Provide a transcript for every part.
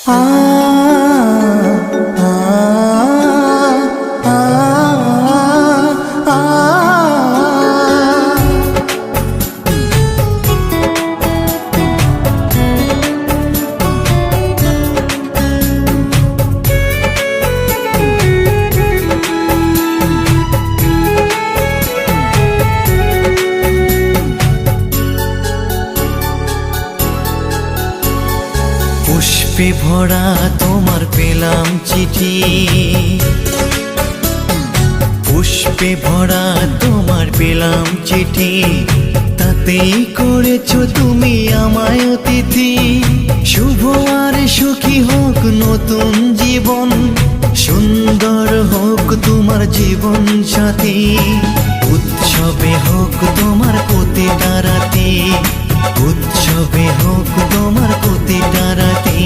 পুষ্পে ভরা তোমার পেলাম চিঠি, পুষ্পে ভরা তোমার পেলাম চিঠি, তাতেই করেছো তুমি আমায় অতিথি। শুভ আর সুখী হোক নতুন জীবন, সুন্দর হোক তোমার জীবন সাথী। উৎসবে হোক তোমার প্রতিটা রাতি, উৎসবে হোক তোমার প্রতিটা রাতি।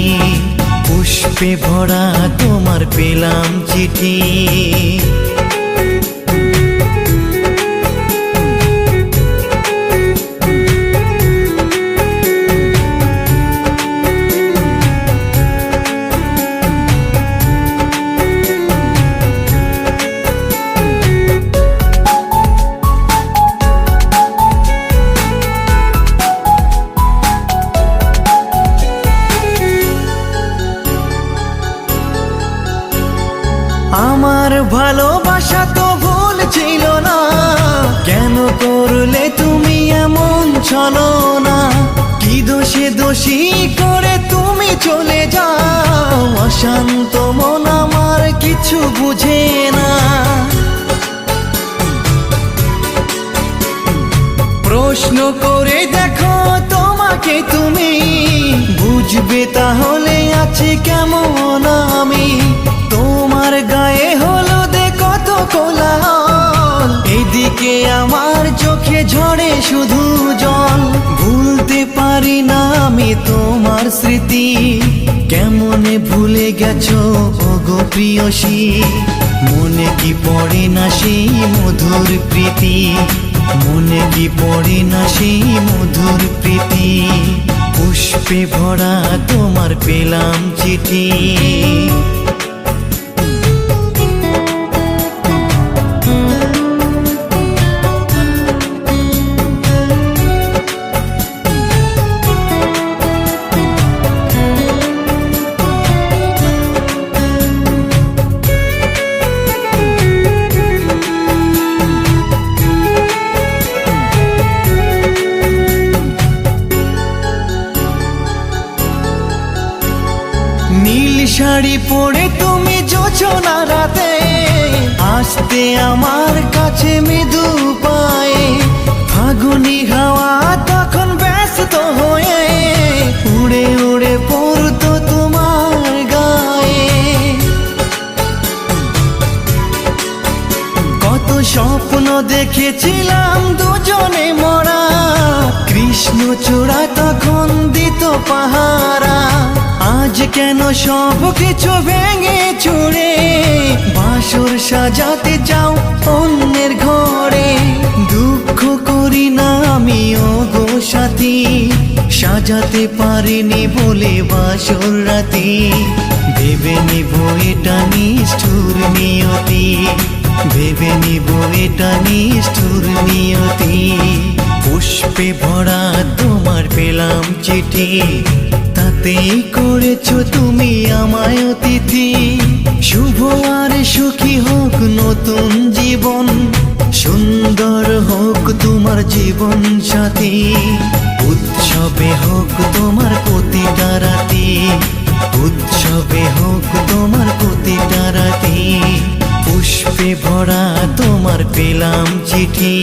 পুষ্পে ভরা তোমার পেলাম চিঠি। আমার ভালোবাসা তো ভুল ছিল না, কেন করলে তুমি এমন ছলনা? কি দোষে দোষী করে তুমি চলে যাও, অশান্ত মন আমার কিছু বুঝে না। প্রশ্ন করে দেখো তোমাকে তুমি, বুঝবে তাহলে আছে কেমন আমি। তোমার গায়ে হলুদে কত কোলাহল, এদিকে আমার চোখে ঝরে শুধু জল। ভুলতে পারি না আমি তোমার স্মৃতি, কেমনে ভুলে গেছো ওগো প্রিয়সী। মনে কি পড়ে না সেই মধুর প্রীতি, মনে কি পড়ে না সেই মধুর প্রীতি। পুষ্পে ভরা তোমার পেলাম চিঠি। নীল শাড়ি পরে তুমি জোছনা রাতে, আসতে আমার কাছে মৃদু পায়ে। ফাগুনি হাওয়া তখন ব্যস্ত হয়ে উড়ে উড়ে পড়তো তোমার গায়ে। কত স্বপ্ন দেখেছিলাম দুজনে মরা, কৃষ্ণচূড়া তখন দিত পাহারা। আজ কেন সব কিছু ভেঙে চুরে বাসর সাজাতে চাও অন্যের ঘরে? দুঃখ করি না আমি ওগো সাথী, সাজাতে পারিনি বলে বাসর রাতি। ভেবে নিব এটা নিষ্ঠুর নিয়তি, ভেবে নিব এটা নিষ্ঠুর নিয়তি। পুষ্পে ভরা তোমার পেলাম চিঠি, তাতেই করেছো তুমি আমায় অতিথি। শুভ আর সুখী হোক নতুন জীবন, সুন্দর হোক তোমার জীবন সাথী। উৎসবে হোক তোমার প্রতিটা রাতি, উৎসবে হোক তোমার প্রতিটা রাতি। পুষ্পে ভরা তোমার পেলাম চিঠি।